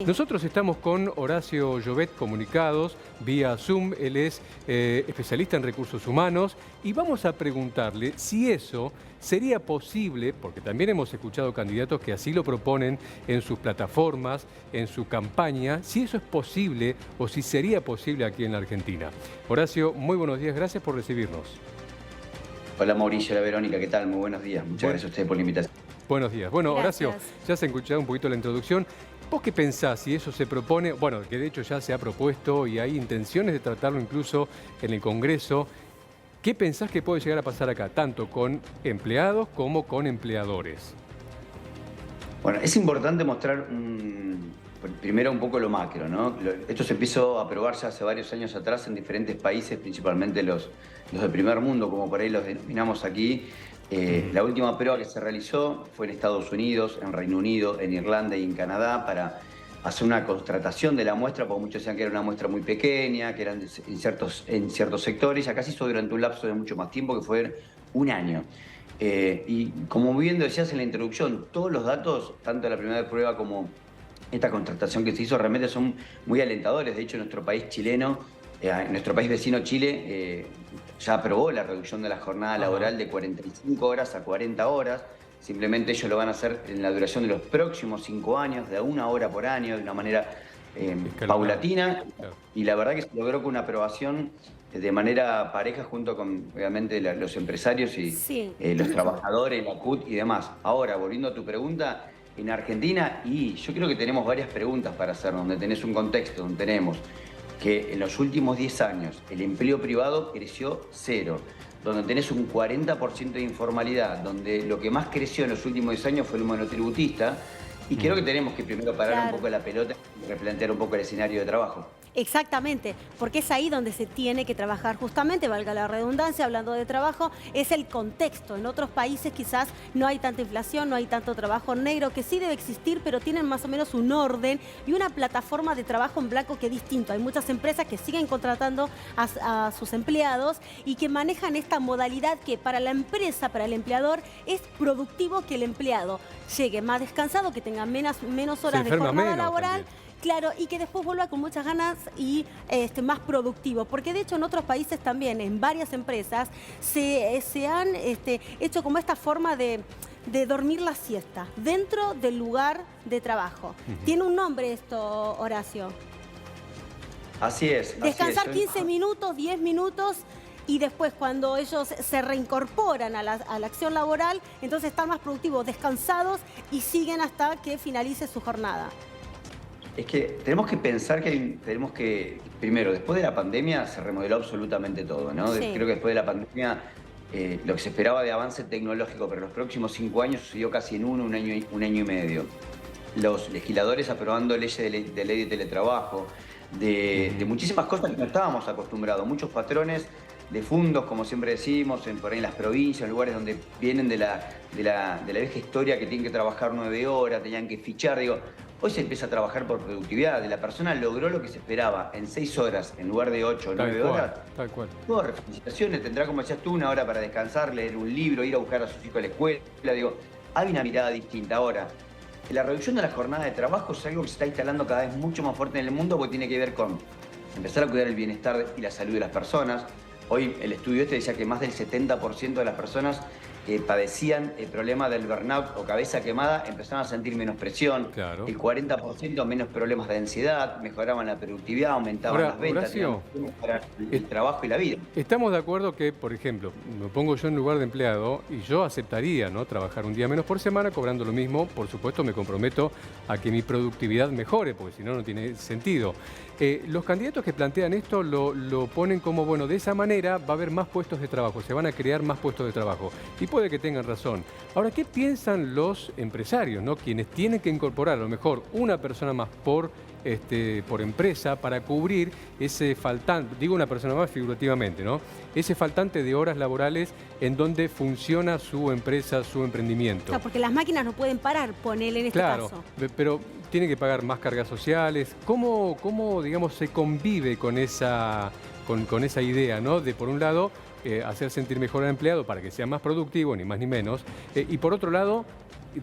Nosotros estamos con Horacio Llobet, comunicados vía Zoom. Él es especialista en recursos humanos y vamos a preguntarle si eso sería posible, porque también hemos escuchado candidatos que así lo proponen en sus plataformas, en su campaña, si eso es posible o si sería posible aquí en la Argentina. Horacio, muy buenos días, gracias por recibirnos. Hola Mauricio, hola Verónica, ¿qué tal? Muy buenos días. Muchas gracias a ustedes por la invitación. Buenos días. Bueno, Gracias. Horacio, ya se ha escuchado un poquito la introducción. ¿Vos qué pensás si eso se propone? Bueno, que de hecho ya se ha propuesto y hay intenciones de tratarlo incluso en el Congreso. ¿Qué pensás que puede llegar a pasar acá, tanto con empleados como con empleadores? Bueno, es importante mostrar primero un poco lo macro, ¿no? Esto se empezó a aprobar ya hace varios años atrás en diferentes países, principalmente los del primer mundo, como por ahí los denominamos aquí. La última prueba que se realizó fue en Estados Unidos, en Reino Unido, en Irlanda y en Canadá para hacer una contratación de la muestra, porque muchos decían que era una muestra muy pequeña, que eran en ciertos sectores. Acá se hizo durante un lapso de mucho más tiempo, que fue un año. Y como muy bien decías en la introducción, todos los datos, tanto la primera prueba como esta contratación que se hizo, realmente son muy alentadores. De hecho, nuestro país chileno, nuestro país vecino Chile, ya aprobó la reducción de la jornada laboral de 45 horas a 40 horas. Simplemente ellos lo van a hacer en la duración de los próximos 5 años, de 1 hora por año, de una manera paulatina. Claro. Y la verdad que se logró con una aprobación de manera pareja junto con, obviamente, los empresarios y Sí. los trabajadores, la CUT y demás. Ahora, volviendo a tu pregunta, en Argentina, y yo creo que tenemos varias preguntas para hacer, donde tenés un contexto, donde tenemos que en los últimos 10 años el empleo privado creció 0, donde tenés un 40% de informalidad, donde lo que más creció en los últimos 10 años fue el monotributista, y creo que tenemos que primero parar un poco la pelota y replantear un poco el escenario de trabajo. Exactamente, porque es ahí donde se tiene que trabajar justamente, valga la redundancia, hablando de trabajo, es el contexto. En otros países quizás no hay tanta inflación, no hay tanto trabajo negro, que sí debe existir, pero tienen más o menos un orden y una plataforma de trabajo en blanco que es distinto. Hay muchas empresas que siguen contratando a sus empleados y que manejan esta modalidad que para la empresa, para el empleador, es productivo que el empleado llegue más descansado, que tenga menos horas de jornada laboral. También. Claro, y que después vuelva con muchas ganas y más productivo. Porque de hecho en otros países también, en varias empresas, se han hecho como esta forma de dormir la siesta dentro del lugar de trabajo. Tiene un nombre esto, Horacio. Así es. Descansar así es. 15 minutos, 10 minutos y después cuando ellos se reincorporan a la acción laboral, entonces están más productivos, descansados y siguen hasta que finalice su jornada. Es que tenemos que pensar que primero, después de la pandemia se remodeló absolutamente todo, ¿no? Sí. Creo que después de la pandemia lo que se esperaba de avance tecnológico para los próximos 5 años sucedió casi en un año y medio. Los legisladores aprobando leyes de ley de teletrabajo, de muchísimas cosas que no estábamos acostumbrados. Muchos patrones de fundos, como siempre decimos, por ahí en las provincias, en lugares donde vienen de la vieja historia que tienen que trabajar 9 horas, tenían que fichar, digo. Hoy se empieza a trabajar por productividad. La persona logró lo que se esperaba en 6 horas en lugar de 8 o 9 horas. Tal cual. Todas felicitaciones. Tendrá, como decías tú, 1 hora para descansar, leer un libro, ir a buscar a sus hijos a la escuela. Digo, hay una mirada distinta. Ahora, la reducción de la jornada de trabajo es algo que se está instalando cada vez mucho más fuerte en el mundo porque tiene que ver con empezar a cuidar el bienestar y la salud de las personas. Hoy el estudio decía que más del 70% de las personas que padecían el problema del burnout o cabeza quemada empezaron a sentir menos presión, Claro. el 40% menos problemas de ansiedad, mejoraban la productividad, aumentaban Ahora, las ventas, Horacio, tenían tiempo para el trabajo y la vida. Estamos de acuerdo que, por ejemplo, me pongo yo en lugar de empleado y yo aceptaría, ¿no?, trabajar un día menos por semana cobrando lo mismo. Por supuesto, me comprometo a que mi productividad mejore, porque si no, no tiene sentido. Los candidatos que plantean esto lo ponen como, bueno, de esa manera va a haber más puestos de trabajo, se van a crear más puestos de trabajo. Y puede que tengan razón. Ahora, ¿qué piensan los empresarios, ¿no?, quienes tienen que incorporar a lo mejor una persona más por empresa para cubrir ese faltante, digo una persona más figurativamente, ¿no?, ese faltante de horas laborales en donde funciona su empresa, su emprendimiento? Claro, porque las máquinas no pueden parar, ponele en este Claro, caso. pero tiene que pagar más cargas sociales. ¿Cómo digamos, se convive con esa idea, ¿no?, de, por un lado, hacer sentir mejor al empleado para que sea más productivo, ni más ni menos, y por otro lado,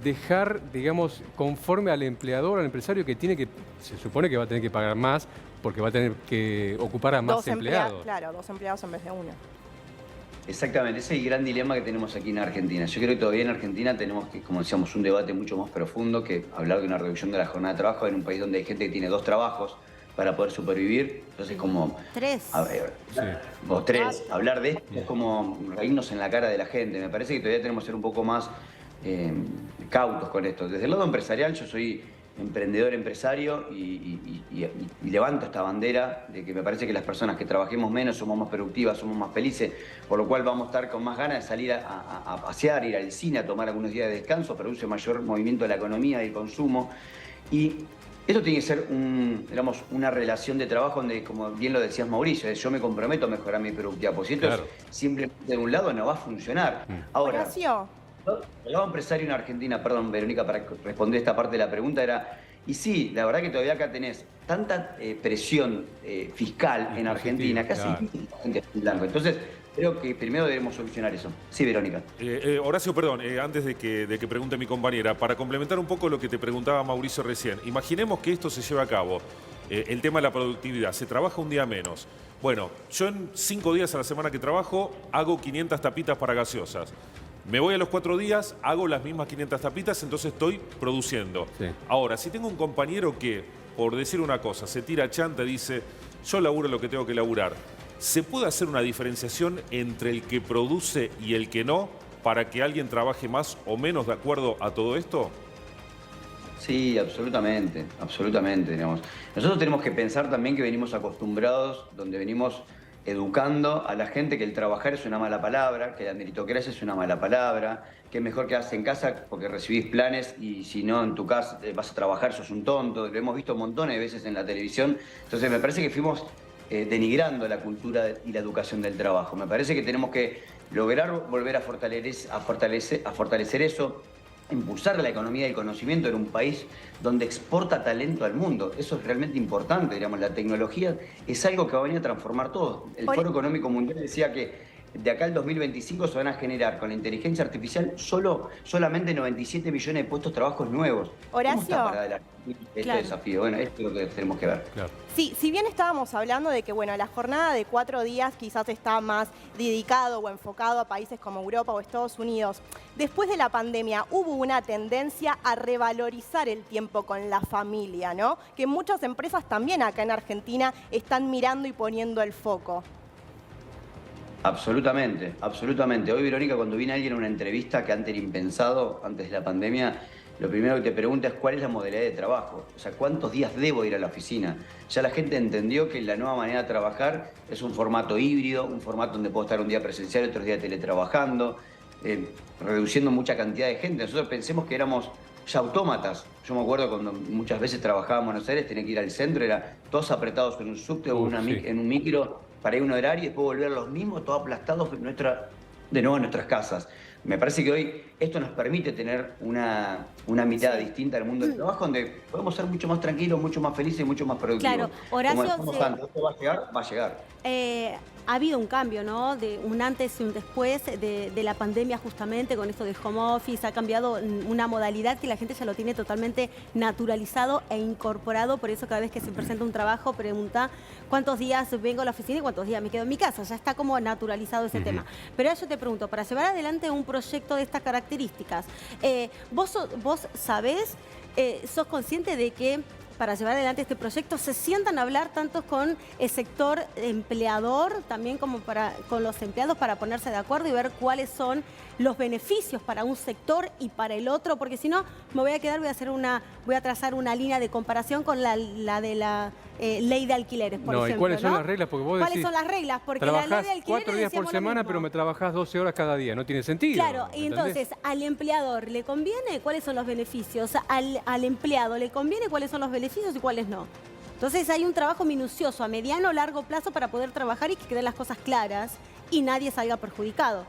dejar, digamos, conforme al empleador, al empresario que se supone que va a tener que pagar más porque va a tener que ocupar a más empleados. Claro, 2 empleados en vez de 1. Exactamente, ese es el gran dilema que tenemos aquí en Argentina. Yo creo que todavía en Argentina tenemos que, como decíamos, un debate mucho más profundo que hablar de una reducción de la jornada de trabajo en un país donde hay gente que tiene 2 trabajos para poder supervivir. Entonces, como... 3. A ver, Sí. o 3. Hablar de esto es como reírnos en la cara de la gente. Me parece que todavía tenemos que ser un poco más cautos con esto. Desde el lado empresarial, yo soy emprendedor-empresario y levanto esta bandera de que me parece que las personas que trabajemos menos somos más productivas, somos más felices, por lo cual vamos a estar con más ganas de salir a pasear, ir al cine, a tomar algunos días de descanso, produce mayor movimiento de la economía y el consumo. Y esto tiene que ser una relación de trabajo donde, como bien lo decías Mauricio, yo me comprometo a mejorar mi productividad, porque si esto Claro. es simplemente de un lado no va a funcionar. Ahora, Horacio, el lado empresario en Argentina, perdón, Verónica, para responder esta parte de la pregunta era, y sí, la verdad que todavía acá tenés tanta presión fiscal en Argentina, casi claro. la gente es en blanco. Entonces, creo que primero debemos solucionar eso. Sí, Verónica. Horacio, perdón, antes de que pregunte mi compañera, para complementar un poco lo que te preguntaba Mauricio recién, imaginemos que esto se lleva a cabo, el tema de la productividad, se trabaja un día menos. Bueno, yo en 5 días a la semana que trabajo hago 500 tapitas para gaseosas. Me voy a los 4 días, hago las mismas 500 tapitas, entonces estoy produciendo. Sí. Ahora, si tengo un compañero que, por decir una cosa, se tira chanta y dice, yo laburo lo que tengo que laburar, ¿se puede hacer una diferenciación entre el que produce y el que no para que alguien trabaje más o menos de acuerdo a todo esto? Sí, absolutamente, absolutamente, digamos. Nosotros tenemos que pensar también que venimos acostumbrados, donde venimos educando a la gente que el trabajar es una mala palabra, que la meritocracia es una mala palabra, que es mejor quedarse en casa porque recibís planes y si no en tu casa vas a trabajar sos un tonto. Lo hemos visto montones de veces en la televisión. Entonces me parece que fuimos denigrando la cultura y la educación del trabajo. Me parece que tenemos que lograr volver a fortalecer eso, impulsar la economía del conocimiento en un país donde exporta talento al mundo. Eso es realmente importante, digamos. La tecnología es algo que va a venir a transformar todo. El Foro Económico Mundial decía que de acá al 2025 se van a generar con la inteligencia artificial solamente 97 millones de puestos de trabajo nuevos. Horacio. ¿Cómo está para adelante este desafío? Bueno, esto es lo que tenemos que ver. Claro. sí, si bien estábamos hablando de que bueno, la jornada de 4 días quizás está más dedicado o enfocado a países como Europa o Estados Unidos, después de la pandemia hubo una tendencia a revalorizar el tiempo con la familia, ¿no? Que muchas empresas también acá en Argentina están mirando y poniendo el foco. Absolutamente, absolutamente. Hoy, Verónica, cuando viene alguien a una entrevista que antes era impensado, antes de la pandemia, lo primero que te pregunta es cuál es la modalidad de trabajo. O sea, ¿cuántos días debo ir a la oficina? Ya la gente entendió que la nueva manera de trabajar es un formato híbrido, un formato donde puedo estar un día presencial y otros días teletrabajando, reduciendo mucha cantidad de gente. Nosotros pensemos que éramos ya autómatas. Yo me acuerdo cuando muchas veces trabajaba en Buenos Aires, tenía que ir al centro, era todos apretados en un subte o en un micro para ir a un horario y después volver los mismos, todos aplastados de nuevo en nuestras casas. Me parece que hoy esto nos permite tener una mirada distinta al mundo del trabajo, donde podemos ser mucho más tranquilos, mucho más felices y mucho más productivos. Claro, Horacio, Como decíamos antes, ¿esto va a llegar? Va a llegar. Ha habido un cambio, ¿no? De un antes y un después de la pandemia justamente con esto de home office. Ha cambiado una modalidad que la gente ya lo tiene totalmente naturalizado e incorporado. Por eso cada vez que se presenta un trabajo pregunta cuántos días vengo a la oficina y cuántos días me quedo en mi casa. Ya está como naturalizado ese tema. Pero ahora yo te pregunto, para llevar adelante un proyecto de estas características, ¿vos sabés, sos consciente de que para llevar adelante este proyecto se sientan a hablar tanto con el sector empleador, también como con los empleados para ponerse de acuerdo y ver cuáles son los beneficios para un sector y para el otro? Porque si no, me voy a quedar, voy a trazar una línea de comparación con la de la ley de alquileres, por ejemplo. ¿Y cuáles son las reglas? Porque vos ¿Cuáles decís, son las reglas? Porque la ley trabajás de alquileres 4 días por decíamos lo semana, mismo. pero me trabajás 12 horas cada día. No tiene sentido. Claro, y ¿entendés? entonces, ¿al empleador le conviene? ¿Cuáles son los beneficios? ¿Al empleado le conviene? ¿Cuáles son los beneficios y cuáles no? Entonces hay un trabajo minucioso a mediano o largo plazo para poder trabajar y que queden las cosas claras y nadie salga perjudicado.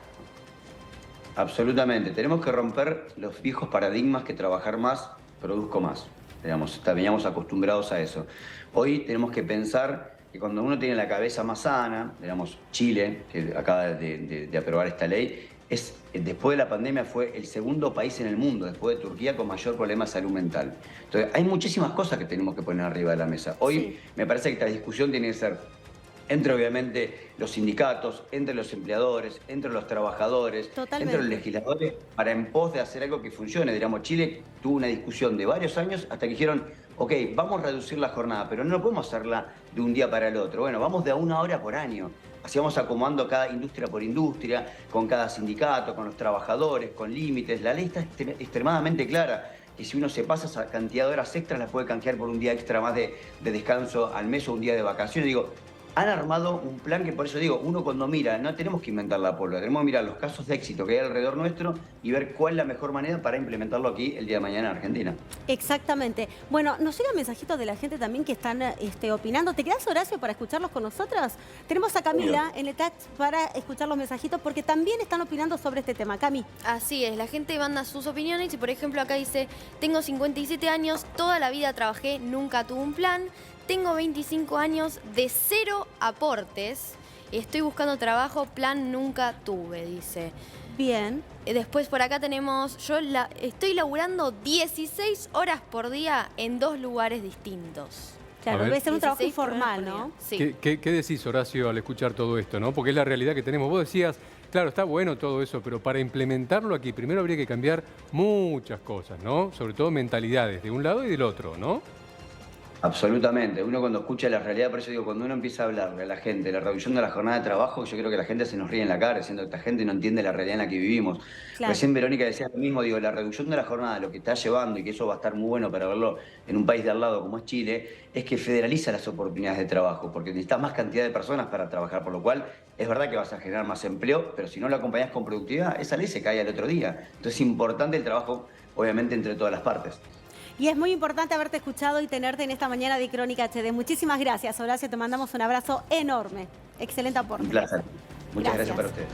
Absolutamente. Tenemos que romper los viejos paradigmas que trabajar más, produzco más. Digamos, veníamos acostumbrados a eso. Hoy tenemos que pensar que cuando uno tiene la cabeza más sana, digamos, Chile, que acaba de aprobar esta ley, después de la pandemia fue el segundo país en el mundo, después de Turquía, con mayor problema de salud mental. Entonces, hay muchísimas cosas que tenemos que poner arriba de la mesa. Hoy me parece que esta discusión tiene que ser entre, obviamente, los sindicatos, entre los empleadores, entre los trabajadores, entre los legisladores, para en pos de hacer algo que funcione. Digamos, Chile tuvo una discusión de varios años hasta que dijeron, ok, vamos a reducir la jornada, pero no podemos hacerla de un día para el otro. Bueno, vamos de a 1 hora por año. Así vamos acomodando cada industria por industria, con cada sindicato, con los trabajadores, con límites. La ley está extremadamente clara, que si uno se pasa esa cantidad de horas extras, las puede canjear por un día extra más de descanso al mes o un día de vacaciones. Digo, han armado un plan que, por eso digo, uno cuando mira, no tenemos que inventar la pólvora, tenemos que mirar los casos de éxito que hay alrededor nuestro y ver cuál es la mejor manera para implementarlo aquí el día de mañana en Argentina. Exactamente. Bueno, nos llegan mensajitos de la gente también que están opinando. ¿Te quedás, Horacio, para escucharlos con nosotras? Tenemos a Camila en el chat para escuchar los mensajitos porque también están opinando sobre este tema. Cami. Así es, la gente manda sus opiniones y, por ejemplo, acá dice, tengo 57 años, toda la vida trabajé, nunca tuve un plan. Tengo 25 años de 0 aportes. Estoy buscando trabajo, plan nunca tuve, dice. Bien. Después por acá tenemos, estoy laburando 16 horas por día en 2 lugares distintos. Claro, debe ser un trabajo 16 informal, ¿no? Sí. ¿Qué decís, Horacio, al escuchar todo esto, ¿no? Porque es la realidad que tenemos. Vos decías, claro, está bueno todo eso, pero para implementarlo aquí primero habría que cambiar muchas cosas, ¿no? Sobre todo mentalidades de un lado y del otro, ¿no? Absolutamente. Uno cuando escucha la realidad, por eso digo, cuando uno empieza a hablarle a la gente, la reducción de la jornada de trabajo, yo creo que la gente se nos ríe en la cara, diciendo que esta gente no entiende la realidad en la que vivimos. Claro. Recién Verónica decía lo mismo, digo, la reducción de la jornada, lo que está llevando, y que eso va a estar muy bueno para verlo en un país de al lado como es Chile, es que federaliza las oportunidades de trabajo, porque necesitas más cantidad de personas para trabajar, por lo cual es verdad que vas a generar más empleo, pero si no lo acompañás con productividad, esa ley se cae al otro día. Entonces es importante el trabajo, obviamente, entre todas las partes. Y es muy importante haberte escuchado y tenerte en esta mañana de Crónica HD. Muchísimas gracias, Horacio. Te mandamos un abrazo enorme. Excelente aporte. Un placer. Muchas gracias para ustedes.